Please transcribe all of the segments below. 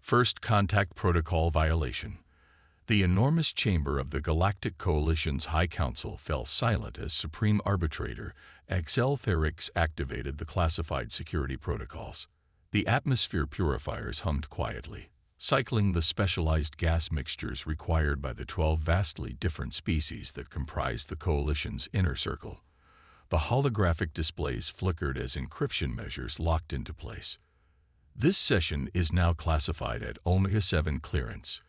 First Contact Protocol Violation. The enormous chamber of the Galactic Coalition's High Council fell silent as Supreme Arbitrator Galactic activated the classified security protocols. The atmosphere purifiers hummed quietly, cycling the specialized gas mixtures required by the 12 vastly different species that comprised the Coalition's inner circle. The holographic displays flickered as encryption measures locked into place. This session is now classified at Omega-7 clearance,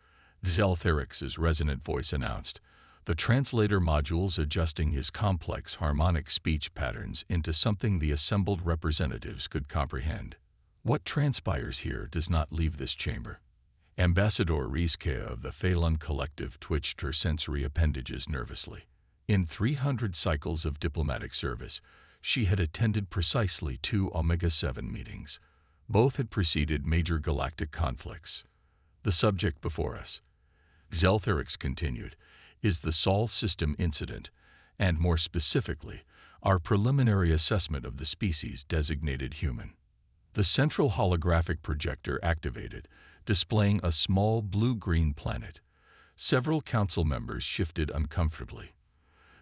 Galactic's resonant voice announced, the translator modules adjusting his complex harmonic speech patterns into something the assembled representatives could comprehend. What transpires here does not leave this chamber. Ambassador Rizke of the Phelan Collective twitched her sensory appendages nervously. In 300 cycles of diplomatic service, she had attended precisely 2 Omega-7 meetings. Both had preceded major galactic conflicts. The subject before us, Galactic continued, is the Sol system incident, and more specifically, our preliminary assessment of the species designated human. The central holographic projector activated, displaying a small blue-green planet. Several council members shifted uncomfortably.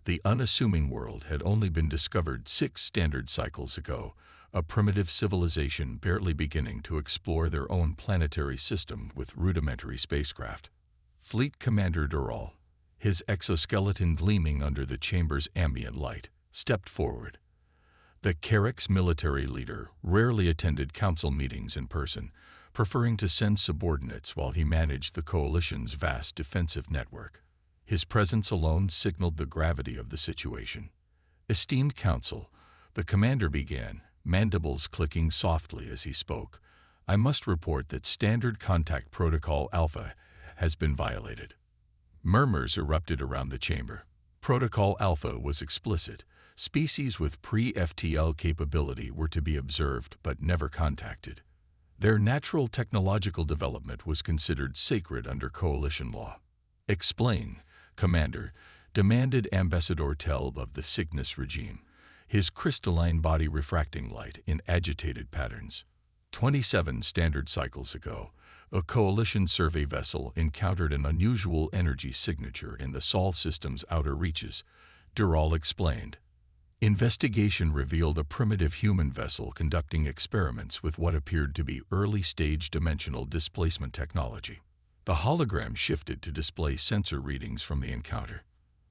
The unassuming world had only been discovered 6 standard cycles ago, a primitive civilization barely beginning to explore their own planetary system with rudimentary spacecraft. Fleet Commander Dural, his exoskeleton gleaming under the chamber's ambient light, stepped forward. The Carrick's military leader rarely attended council meetings in person, preferring to send subordinates while he managed the Coalition's vast defensive network. His presence alone signaled the gravity of the situation. Esteemed Council, the commander began, mandibles clicking softly as he spoke. I must report that Standard Contact Protocol Alpha has been violated. Murmurs erupted around the chamber. Protocol Alpha was explicit. Species with pre-FTL capability were to be observed but never contacted. Their natural technological development was considered sacred under Coalition law. Explain, Commander, demanded Ambassador Telb of the Cygnus regime, his crystalline body refracting light in agitated patterns. 27 standard cycles ago, a Coalition survey vessel encountered an unusual energy signature in the Sol system's outer reaches, Dural explained. Investigation revealed a primitive human vessel conducting experiments with what appeared to be early-stage dimensional displacement technology. The hologram shifted to display sensor readings from the encounter.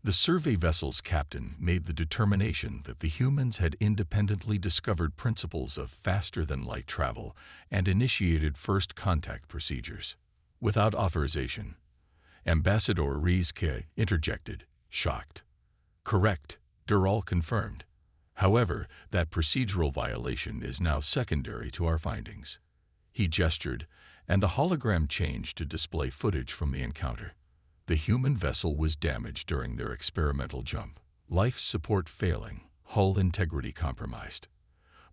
The survey vessel's captain made the determination that the humans had independently discovered principles of faster-than-light travel and initiated first contact procedures. Without authorization, Ambassador Rizke interjected, shocked. Correct, Dural confirmed. However, that procedural violation is now secondary to our findings. He gestured, and the hologram changed to display footage from the encounter. The human vessel was damaged during their experimental jump. Life support failing, hull integrity compromised.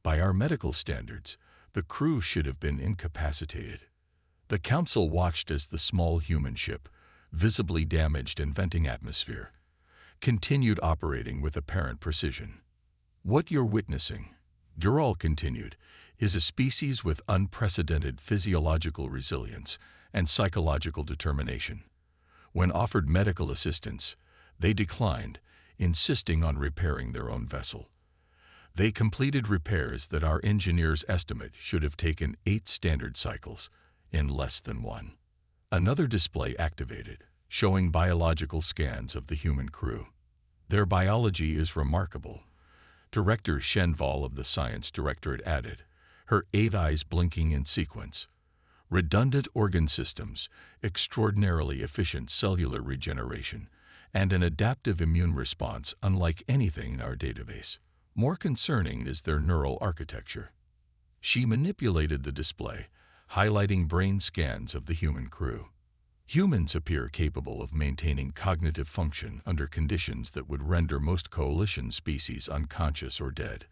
By our medical standards, the crew should have been incapacitated. The Council watched as the small human ship, visibly damaged and venting atmosphere, continued operating with apparent precision. What you're witnessing, Dural continued, is a species with unprecedented physiological resilience and psychological determination. When offered medical assistance, they declined, insisting on repairing their own vessel. They completed repairs that our engineers estimate should have taken 8 standard cycles, in less than 1. Another display activated, showing biological scans of the human crew. Their biology is remarkable. Director Shenval of the Science Directorate added, her 8 eyes blinking in sequence. Redundant organ systems, extraordinarily efficient cellular regeneration, and an adaptive immune response unlike anything in our database. More concerning is their neural architecture. She manipulated the display, highlighting brain scans of the human crew. Humans appear capable of maintaining cognitive function under conditions that would render most Coalition species unconscious or dead.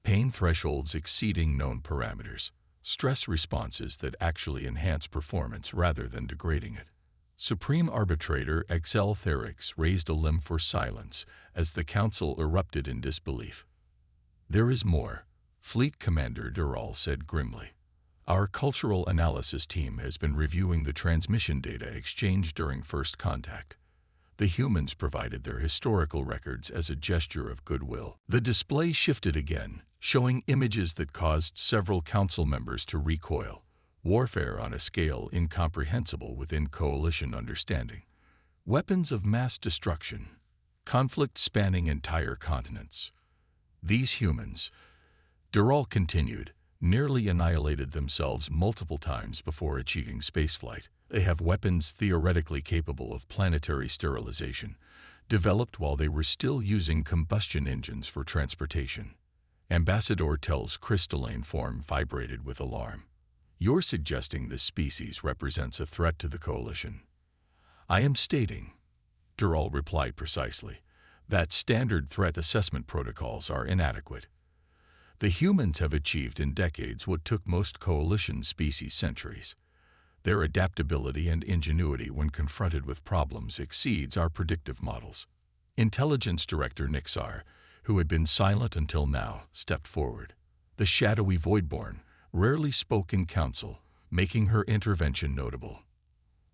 Pain thresholds exceeding known parameters. Stress responses that actually enhance performance rather than degrading it. Supreme Arbitrator Galactic raised a limb for silence as the Council erupted in disbelief. There is more, Fleet Commander Dural said grimly. Our cultural analysis team has been reviewing the transmission data exchanged during first contact. The humans provided their historical records as a gesture of goodwill. The display shifted again, showing images that caused several council members to recoil. Warfare on a scale incomprehensible within coalition understanding. Weapons of mass destruction. Conflict spanning entire continents. These humans, Dural continued, nearly annihilated themselves multiple times before achieving spaceflight. They have weapons theoretically capable of planetary sterilization, developed while they were still using combustion engines for transportation. Ambassador Tell's crystalline form vibrated with alarm. You're suggesting this species represents a threat to the coalition. I am stating, Dural replied precisely, that standard threat assessment protocols are inadequate. The humans have achieved in decades what took most coalition species centuries. Their adaptability and ingenuity when confronted with problems exceeds our predictive models. Intelligence Director Nixar, who had been silent until now, stepped forward. The shadowy Voidborn rarely spoke in council, making her intervention notable.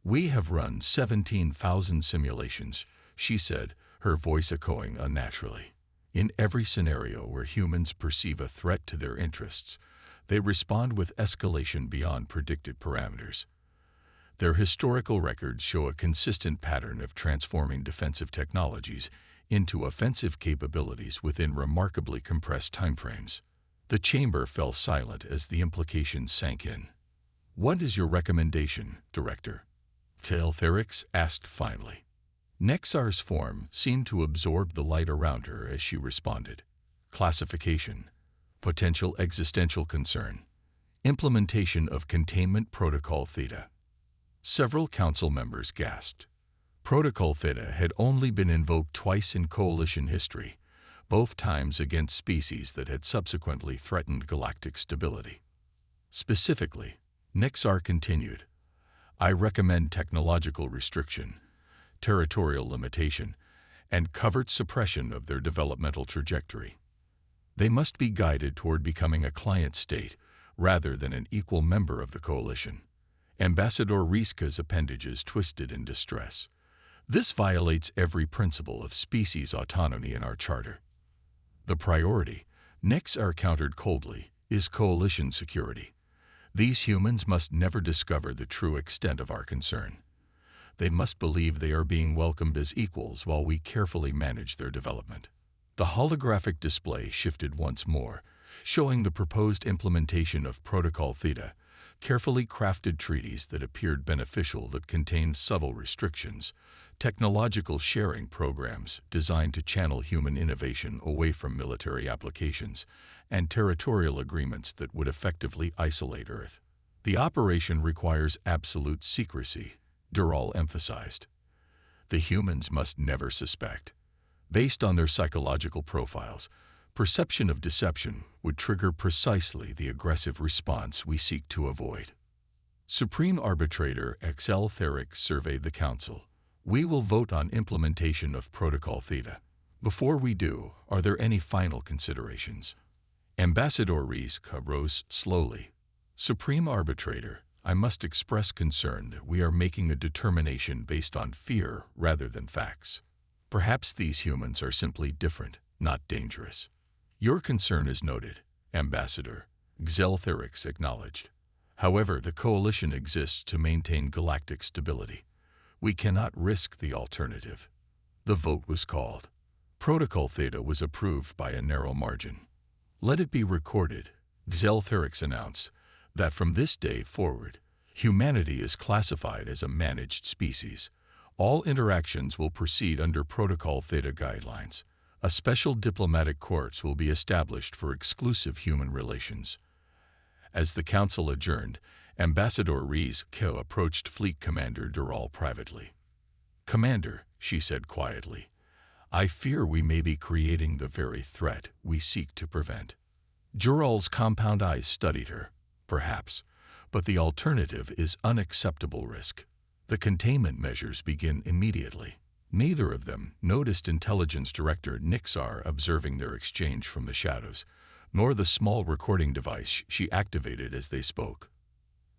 We have run 17,000 simulations, she said, her voice echoing unnaturally. In every scenario where humans perceive a threat to their interests, they respond with escalation beyond predicted parameters. Their historical records show a consistent pattern of transforming defensive technologies into offensive capabilities within remarkably compressed timeframes. The chamber fell silent as the implications sank in. What is your recommendation, Director? Theltherix asked finally. Nexar's form seemed to absorb the light around her as she responded. Classification. Potential existential concern. Implementation of Containment Protocol Theta. Several council members gasped. Protocol Theta had only been invoked twice in coalition history, both times against species that had subsequently threatened galactic stability. Specifically, Nexar continued, I recommend technological restriction, territorial limitation, and covert suppression of their developmental trajectory. They must be guided toward becoming a client state rather than an equal member of the coalition. Ambassador Riska's appendages twisted in distress. This violates every principle of species autonomy in our charter. The priority, Nexar countered coldly, is coalition security. These humans must never discover the true extent of our concern. They must believe they are being welcomed as equals while we carefully manage their development. The holographic display shifted once more, showing the proposed implementation of Protocol Theta, carefully crafted treaties that appeared beneficial that contained subtle restrictions, technological sharing programs designed to channel human innovation away from military applications, and territorial agreements that would effectively isolate Earth. The operation requires absolute secrecy, Dural emphasized. The humans must never suspect. Based on their psychological profiles, perception of deception would trigger precisely the aggressive response we seek to avoid. Supreme Arbitrator XL Therix surveyed the Council. We will vote on implementation of Protocol Theta. Before we do, are there any final considerations? Ambassador Riska rose slowly. Supreme Arbitrator, I must express concern that we are making a determination based on fear rather than facts. Perhaps these humans are simply different, not dangerous. Your concern is noted, Ambassador, Xeltherix acknowledged. However, the coalition exists to maintain galactic stability. We cannot risk the alternative. The vote was called. Protocol Theta was approved by a narrow margin. Let it be recorded, Xeltherix announced, that from this day forward, humanity is classified as a managed species. All interactions will proceed under Protocol Theta guidelines. A special diplomatic courts will be established for exclusive human relations. As the Council adjourned, Ambassador Riska approached Fleet Commander Dural privately. Commander, she said quietly, I fear we may be creating the very threat we seek to prevent. Dural's compound eyes studied her. Perhaps, but the alternative is unacceptable risk. The containment measures begin immediately. Neither of them noticed Intelligence Director Nixar observing their exchange from the shadows, nor the small recording device she activated as they spoke.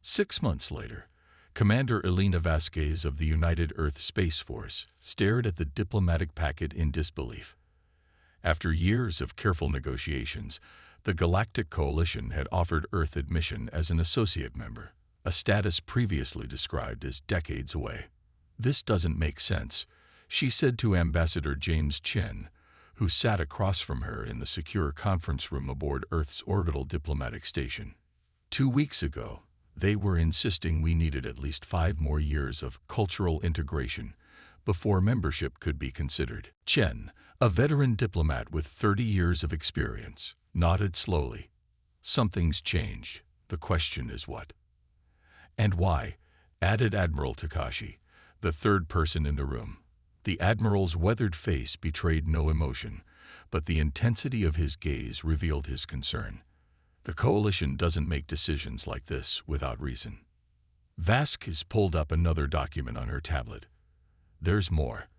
6 months later, Commander Elena Vasquez of the United Earth Space Force stared at the diplomatic packet in disbelief. After years of careful negotiations, the Galactic Coalition had offered Earth admission as an associate member, a status previously described as decades away. "This doesn't make sense," she said to Ambassador James Chen, who sat across from her in the secure conference room aboard Earth's orbital diplomatic station. 2 weeks ago, they were insisting we needed at least 5 more years of cultural integration before membership could be considered. Chen, a veteran diplomat with 30 years of experience, nodded slowly. "Something's changed. The question is what?" "And why?" added Admiral Takashi, the third person in the room. The Admiral's weathered face betrayed no emotion, but the intensity of his gaze revealed his concern. "The Coalition doesn't make decisions like this without reason." Vasquez pulled up another document on her tablet. "There's more.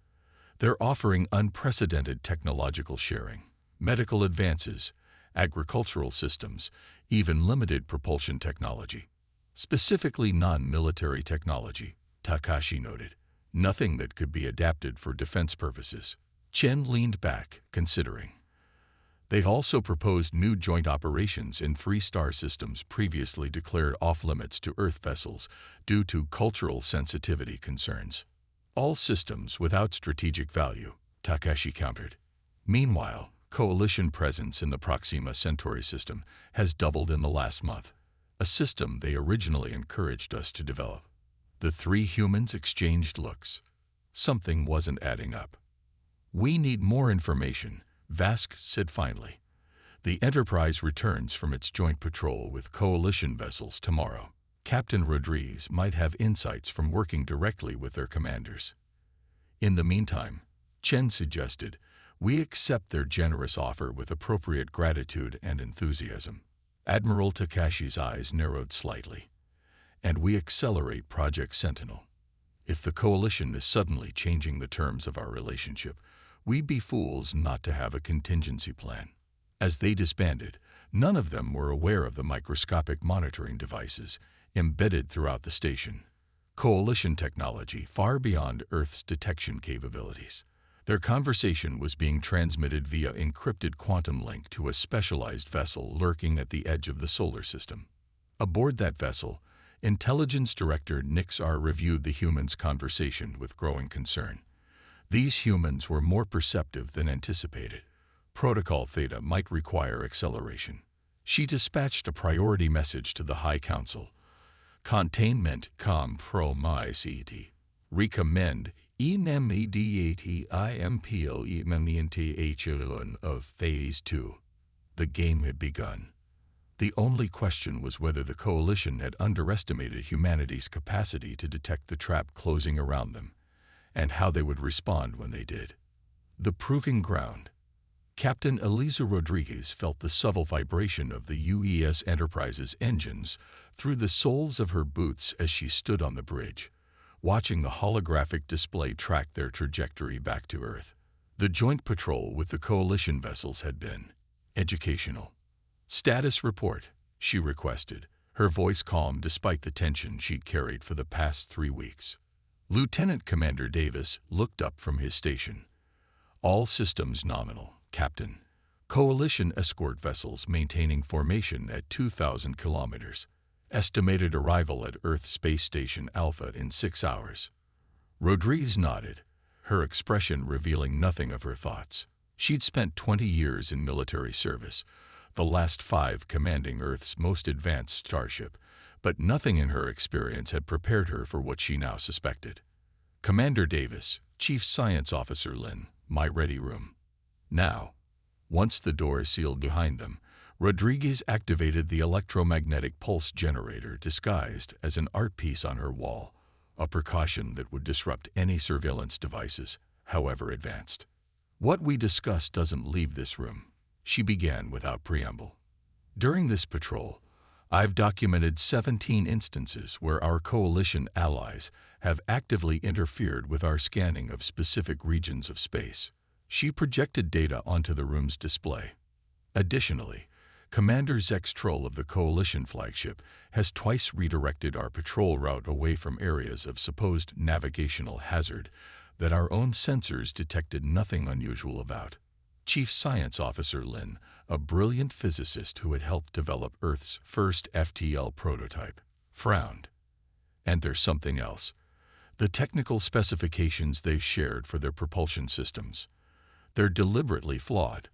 They're offering unprecedented technological sharing, medical advances, agricultural systems, even limited propulsion technology. Specifically non-military technology," Takashi noted. "Nothing that could be adapted for defense purposes." Chen leaned back, considering. "They've also proposed new joint operations in 3-star systems previously declared off-limits to Earth vessels due to cultural sensitivity concerns. All systems without strategic value," Takashi countered. "Meanwhile, Coalition presence in the Proxima Centauri system has doubled in the last month, a system they originally encouraged us to develop." The 3 humans exchanged looks. Something wasn't adding up. "We need more information," Vasquez said finally. "The Enterprise returns from its joint patrol with Coalition vessels tomorrow. Captain Rodriguez might have insights from working directly with their commanders. In the meantime," Chen suggested, "we accept their generous offer with appropriate gratitude and enthusiasm." Admiral Takashi's eyes narrowed slightly. "And we accelerate Project Sentinel. If the Coalition is suddenly changing the terms of our relationship, we'd be fools not to have a contingency plan." As they disbanded, none of them were aware of the microscopic monitoring devices embedded throughout the station. Coalition technology far beyond Earth's detection capabilities. Their conversation was being transmitted via encrypted quantum link to a specialized vessel lurking at the edge of the solar system. Aboard that vessel, Intelligence Director Nixar reviewed the humans' conversation with growing concern. These humans were more perceptive than anticipated. Protocol Theta might require acceleration. She dispatched a priority message to the High Council. "Containment compromised. Recommend immediate implementation of Phase 2. The game had begun. The only question was whether the Coalition had underestimated humanity's capacity to detect the trap closing around them, and how they would respond when they did. The proving ground. Captain Elisa Rodriguez felt the subtle vibration of the UES Enterprise's engines through the soles of her boots as she stood on the bridge, watching the holographic display track their trajectory back to Earth. The joint patrol with the Coalition vessels had been educational. "Status report," she requested, her voice calm despite the tension she'd carried for the past 3 weeks. Lieutenant Commander Davis looked up from his station. "All systems nominal, Captain. Coalition escort vessels maintaining formation at 2,000 kilometers. Estimated arrival at Earth Space Station Alpha in 6 hours." Rodriguez nodded, her expression revealing nothing of her thoughts. She'd spent 20 years in military service, the last 5 commanding Earth's most advanced starship, but nothing in her experience had prepared her for what she now suspected. "Commander Davis, Chief Science Officer Lin, my ready room." Now, once the door sealed behind them, Rodriguez activated the electromagnetic pulse generator disguised as an art piece on her wall, a precaution that would disrupt any surveillance devices, however advanced. "What we discuss doesn't leave this room," she began without preamble. "During this patrol, I've documented 17 instances where our Coalition allies have actively interfered with our scanning of specific regions of space." She projected data onto the room's display. "Additionally, Commander Zextroll of the Coalition flagship has twice redirected our patrol route away from areas of supposed navigational hazard that our own sensors detected nothing unusual about. Chief Science Officer Lin, a brilliant physicist who had helped develop Earth's first FTL prototype, frowned. And there's something else. The technical specifications they shared for their propulsion systems. They're deliberately flawed.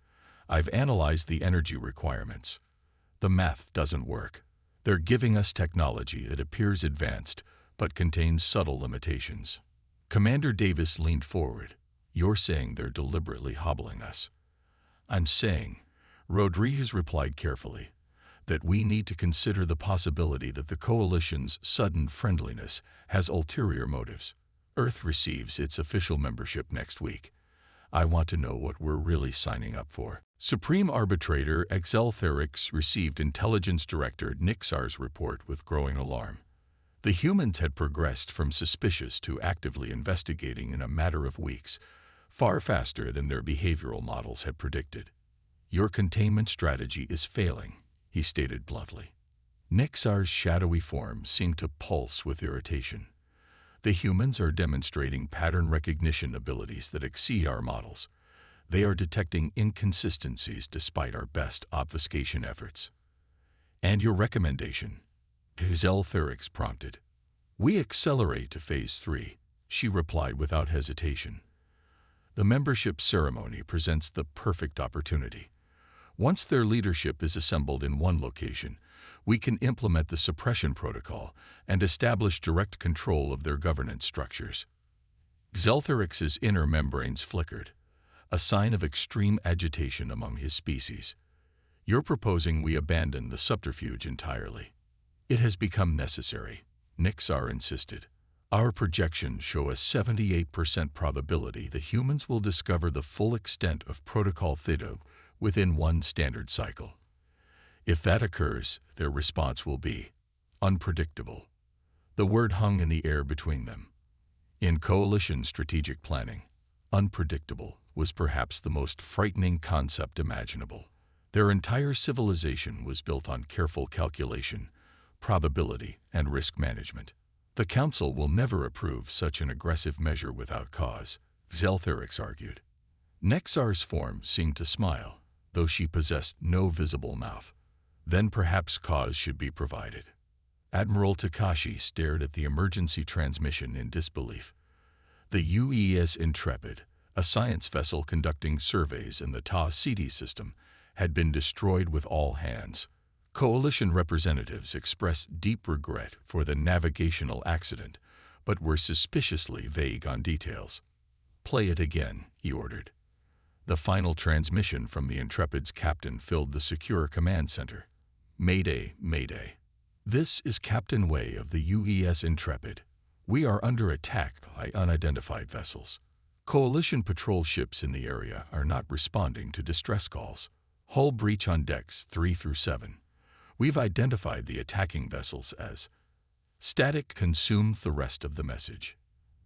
I've analyzed the energy requirements. The math doesn't work. They're giving us technology that appears advanced, but contains subtle limitations. Commander Davis leaned forward. You're saying they're deliberately hobbling us. I'm saying, Rodriguez replied carefully, that we need to consider the possibility that the Coalition's sudden friendliness has ulterior motives. Earth receives its official membership next week. I want to know what we're really signing up for. Supreme Arbitrator Exeltherix received Intelligence Director Nixar's report with growing alarm. The humans had progressed from suspicious to actively investigating in a matter of weeks, far faster than their behavioral models had predicted. Your containment strategy is failing, he stated bluntly. Nixar's shadowy form seemed to pulse with irritation. The humans are demonstrating pattern recognition abilities that exceed our models. They are detecting inconsistencies despite our best obfuscation efforts. And your recommendation? Exeltherix prompted. We accelerate to Phase 3, she replied without hesitation. The membership ceremony presents the perfect opportunity. Once their leadership is assembled in one location, we can implement the suppression protocol and establish direct control of their governance structures. Exeltherix's inner membranes flickered, a sign of extreme agitation among his species. You're proposing we abandon the subterfuge entirely. It has become necessary, Nixar insisted. Our projections show a 78% probability that humans will discover the full extent of Protocol Theta within one standard cycle. If that occurs, their response will be unpredictable. The word hung in the air between them. In Coalition strategic planning, unpredictable was perhaps the most frightening concept imaginable. Their entire civilization was built on careful calculation, probability, and risk management. The Council will never approve such an aggressive measure without cause, Exeltherix argued. Nexar's form seemed to smile, though she possessed no visible mouth. Then perhaps cause should be provided. Admiral Takashi stared at the emergency transmission in disbelief. The UES Intrepid, a science vessel conducting surveys in the Ta-Ceti system, had been destroyed with all hands. Coalition representatives expressed deep regret for the navigational accident, but were suspiciously vague on details. Play it again, he ordered. The final transmission from the Intrepid's captain filled the secure command center. Mayday, Mayday. This is Captain Wei of the UES Intrepid. We are under attack by unidentified vessels. Coalition patrol ships in the area are not responding to distress calls. Hull breach on decks 3 through 7. We've identified the attacking vessels as static. Consumed the rest of the message.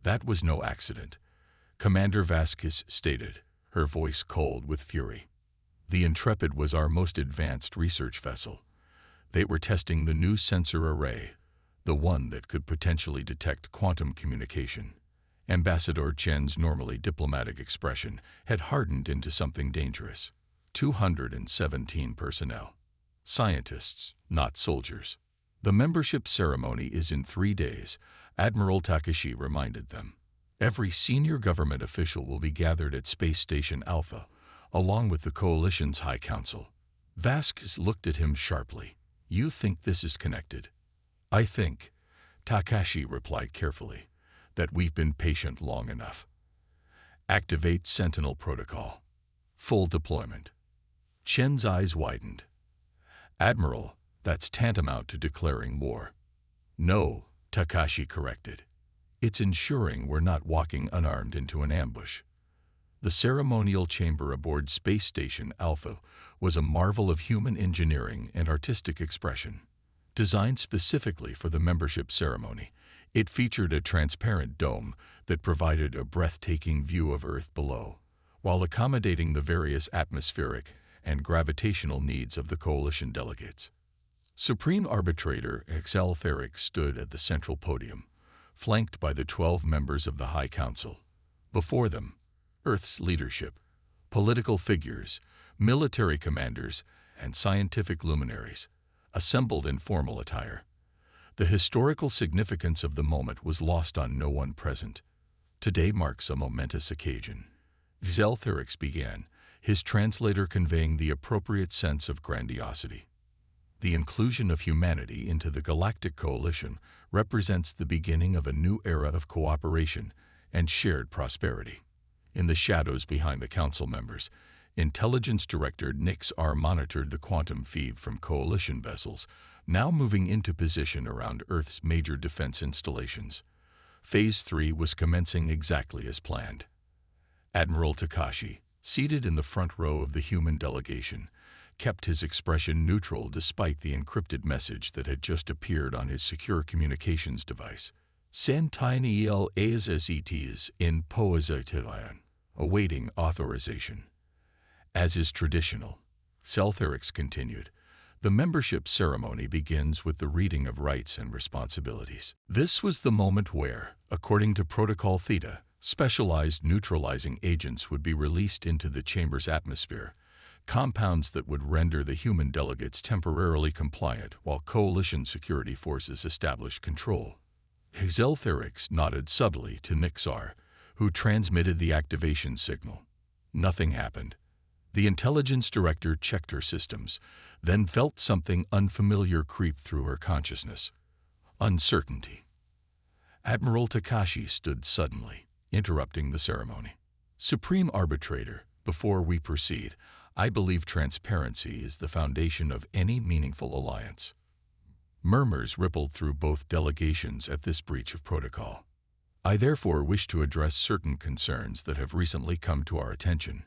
That was no accident, Commander Vasquez stated, her voice cold with fury. The Intrepid was our most advanced research vessel. They were testing the new sensor array, the one that could potentially detect quantum communication. Ambassador Chen's normally diplomatic expression had hardened into something dangerous. 217 personnel. Scientists, not soldiers. The membership ceremony is in 3 days, Admiral Takashi reminded them. Every senior government official will be gathered at Space Station Alpha, along with the Coalition's High Council. Vasquez looked at him sharply. You think this is connected? I think, Takashi replied carefully, that we've been patient long enough. Activate Sentinel Protocol. Full deployment. Chen's eyes widened. Admiral, that's tantamount to declaring war. No, Takashi corrected. It's ensuring we're not walking unarmed into an ambush. The ceremonial chamber aboard Space Station Alpha was a marvel of human engineering and artistic expression. Designed specifically for the membership ceremony, it featured a transparent dome that provided a breathtaking view of Earth below, while accommodating the various atmospheric and gravitational needs of the coalition delegates. Supreme Arbitrator Theric stood at the central podium, flanked by the 12 members of the High Council. Before them, Earth's leadership, political figures, military commanders, and scientific luminaries, assembled in formal attire. The historical significance of the moment was lost on no one present. Today marks a momentous occasion. Theric began, his translator conveying the appropriate sense of grandiosity. The inclusion of humanity into the Galactic Coalition represents the beginning of a new era of cooperation and shared prosperity. In the shadows behind the council members, Intelligence Director Nix-R monitored the quantum feed from coalition vessels, now moving into position around Earth's major defense installations. Phase 3 was commencing exactly as planned. Admiral Takashi, seated in the front row of the human delegation, kept his expression neutral despite the encrypted message that had just appeared on his secure communications device. Sentiniel ASSETs in Poazitilan, awaiting authorization. As is traditional, Theric continued, the membership ceremony begins with the reading of rights and responsibilities. This was the moment where, according to Protocol Theta, specialized neutralizing agents would be released into the chamber's atmosphere, compounds that would render the human delegates temporarily compliant while coalition security forces established control. Theric nodded subtly to Nix-R, who transmitted the activation signal. Nothing happened. The intelligence director checked her systems, then felt something unfamiliar creep through her consciousness. Uncertainty. Admiral Takashi stood suddenly, interrupting the ceremony. Supreme Arbitrator, before we proceed, I believe transparency is the foundation of any meaningful alliance. Murmurs rippled through both delegations at this breach of protocol. I therefore wish to address certain concerns that have recently come to our attention.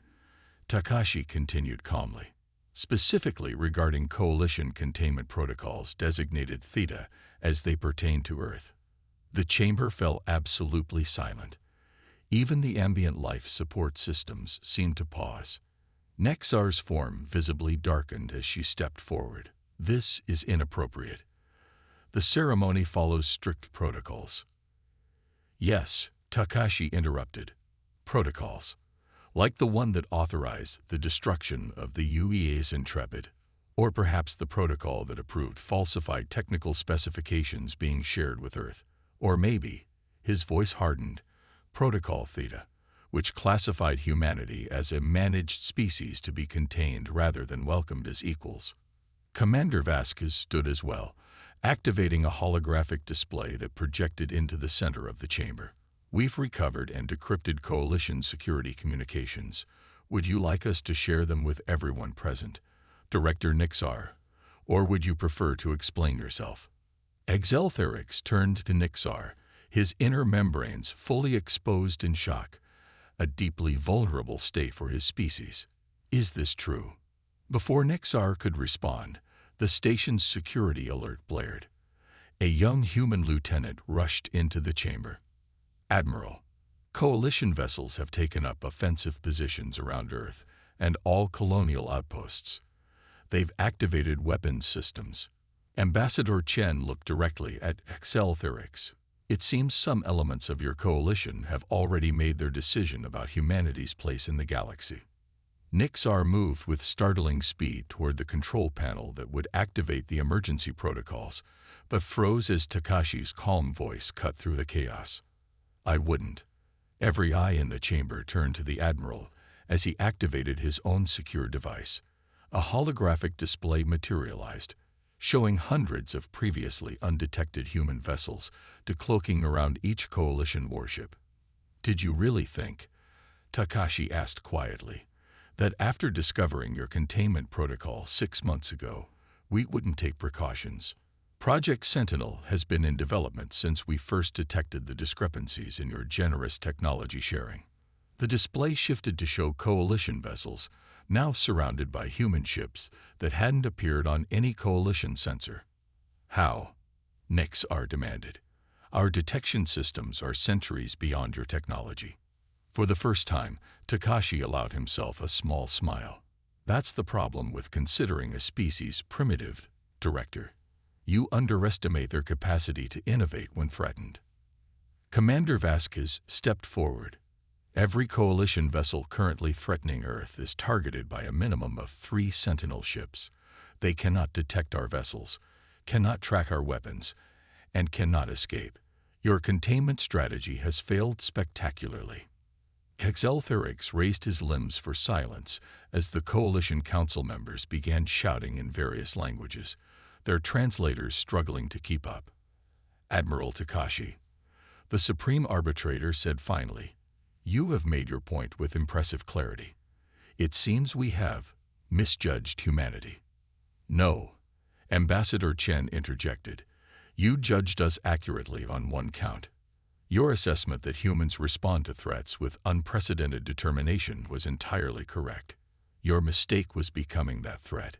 Takashi continued calmly, specifically regarding coalition containment protocols designated Theta as they pertain to Earth. The chamber fell absolutely silent. Even the ambient life support systems seemed to pause. Nix-R's form visibly darkened as she stepped forward. This is inappropriate. The ceremony follows strict protocols. Yes, Takashi interrupted. Protocols. Like the one that authorized the destruction of the UEA's Intrepid, or perhaps the protocol that approved falsified technical specifications being shared with Earth, or maybe, his voice hardened, Protocol Theta, which classified humanity as a managed species to be contained rather than welcomed as equals. Commander Vasquez stood as well, activating a holographic display that projected into the center of the chamber. We've recovered and decrypted coalition security communications. Would you like us to share them with everyone present, Director Nix-R, or would you prefer to explain yourself? Theric turned to Nix-R, his inner membranes fully exposed in shock, a deeply vulnerable state for his species. Is this true? Before Nix-R could respond, the station's security alert blared. A young human lieutenant rushed into the chamber. Admiral, coalition vessels have taken up offensive positions around Earth and all colonial outposts. They've activated weapons systems. Ambassador Chen looked directly at Theric. It seems some elements of your coalition have already made their decision about humanity's place in the galaxy. Nix-R moved with startling speed toward the control panel that would activate the emergency protocols, but froze as Takashi's calm voice cut through the chaos. I wouldn't. Every eye in the chamber turned to the Admiral as he activated his own secure device. A holographic display materialized, showing hundreds of previously undetected human vessels decloaking around each coalition warship. Did you really think, Takashi asked quietly, that after discovering your containment protocol 6 months ago, we wouldn't take precautions? Project Sentinel has been in development since we first detected the discrepancies in your generous technology sharing. The display shifted to show coalition vessels, now surrounded by human ships that hadn't appeared on any coalition sensor. How? Nix-R demanded. Our detection systems are centuries beyond your technology. For the first time, Takashi allowed himself a small smile. That's the problem with considering a species primitive, Director. You underestimate their capacity to innovate when threatened. Commander Vasquez stepped forward. Every coalition vessel currently threatening Earth is targeted by a minimum of 3 Sentinel ships. They cannot detect our vessels, cannot track our weapons, and cannot escape. Your containment strategy has failed spectacularly. Hexeltherix raised his limbs for silence as the Coalition Council members began shouting in various languages, their translators struggling to keep up. Admiral Takashi, the Supreme Arbitrator, said finally, "You have made your point with impressive clarity. It seems we have misjudged humanity." "No," Ambassador Chen interjected. "You judged us accurately on one count. Your assessment that humans respond to threats with unprecedented determination was entirely correct. Your mistake was becoming that threat."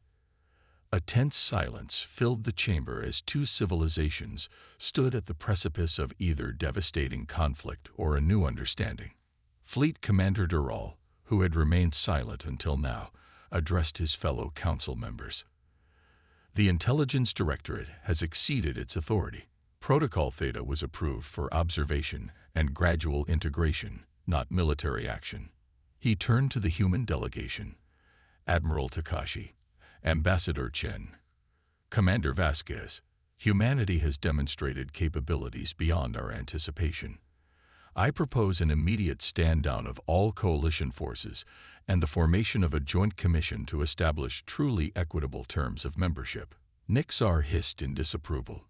A tense silence filled the chamber as 2 civilizations stood at the precipice of either devastating conflict or a new understanding. Fleet Commander Dural, who had remained silent until now, addressed his fellow council members. "The Intelligence Directorate has exceeded its authority. Protocol Theta was approved for observation and gradual integration, not military action." He turned to the human delegation. "Admiral Takashi, Ambassador Chen, Commander Vasquez, humanity has demonstrated capabilities beyond our anticipation. I propose an immediate stand-down of all coalition forces and the formation of a joint commission to establish truly equitable terms of membership." Nixar hissed in disapproval.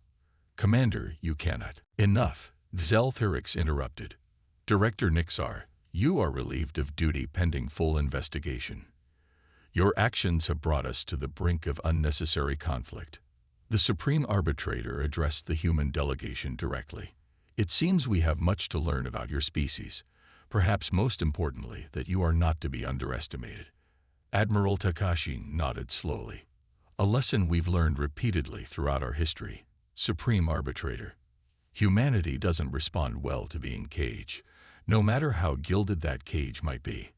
"Commander, you cannot." "Enough," Zeltherix interrupted. "Director Nixar, you are relieved of duty pending full investigation. Your actions have brought us to the brink of unnecessary conflict." The Supreme Arbitrator addressed the human delegation directly. "It seems we have much to learn about your species, perhaps most importantly that you are not to be underestimated." Admiral Takashi nodded slowly. "A lesson we've learned repeatedly throughout our history, Supreme Arbitrator. Humanity doesn't respond well to being caged, no matter how gilded that cage might be."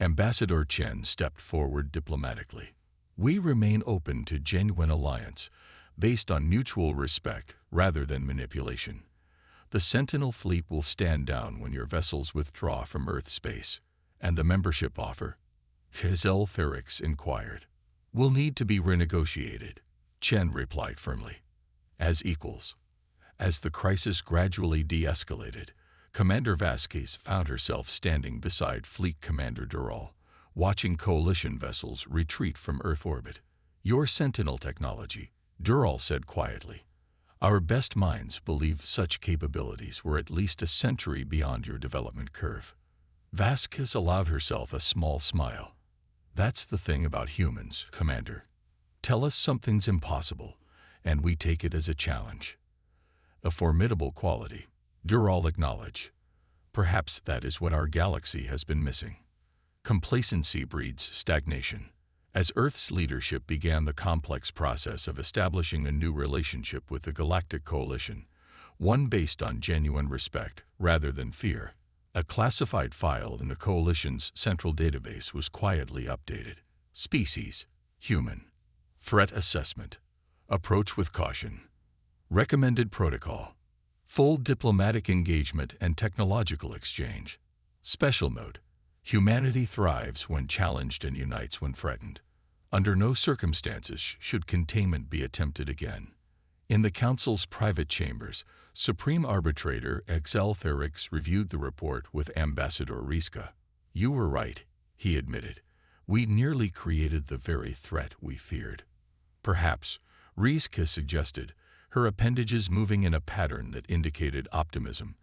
Ambassador Chen stepped forward diplomatically. "We remain open to genuine alliance, based on mutual respect rather than manipulation. The Sentinel fleet will stand down when your vessels withdraw from Earth space." "And the membership offer?" Zeltherix inquired. "Will need to be renegotiated," Chen replied firmly. "As equals." As the crisis gradually de-escalated, Commander Vasquez found herself standing beside Fleet Commander Dural, watching coalition vessels retreat from Earth orbit. "Your Sentinel technology," Dural said quietly. "Our best minds believe such capabilities were at least a century beyond your development curve." Vasquez allowed herself a small smile. "That's the thing about humans, Commander. Tell us something's impossible, and we take it as a challenge." "A formidable quality," Dural acknowledged. "Perhaps that is what our galaxy has been missing. Complacency breeds stagnation." As Earth's leadership began the complex process of establishing a new relationship with the Galactic Coalition, one based on genuine respect rather than fear, a classified file in the Coalition's central database was quietly updated. Species: human. Threat assessment. Approach with caution. Recommended protocol: full diplomatic engagement and technological exchange. Special mode: humanity thrives when challenged and unites when threatened. Under no circumstances should containment be attempted again. In the Council's private chambers, Supreme Arbitrator Zeltherix reviewed the report with Ambassador Riska. "You were right," he admitted. "We nearly created the very threat we feared." "Perhaps," Riska suggested, her appendages moving in a pattern that indicated optimism,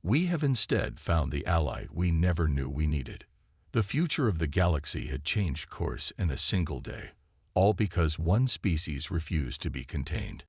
"we have instead found the ally we never knew we needed." The future of the galaxy had changed course in a single day, all because one species refused to be contained.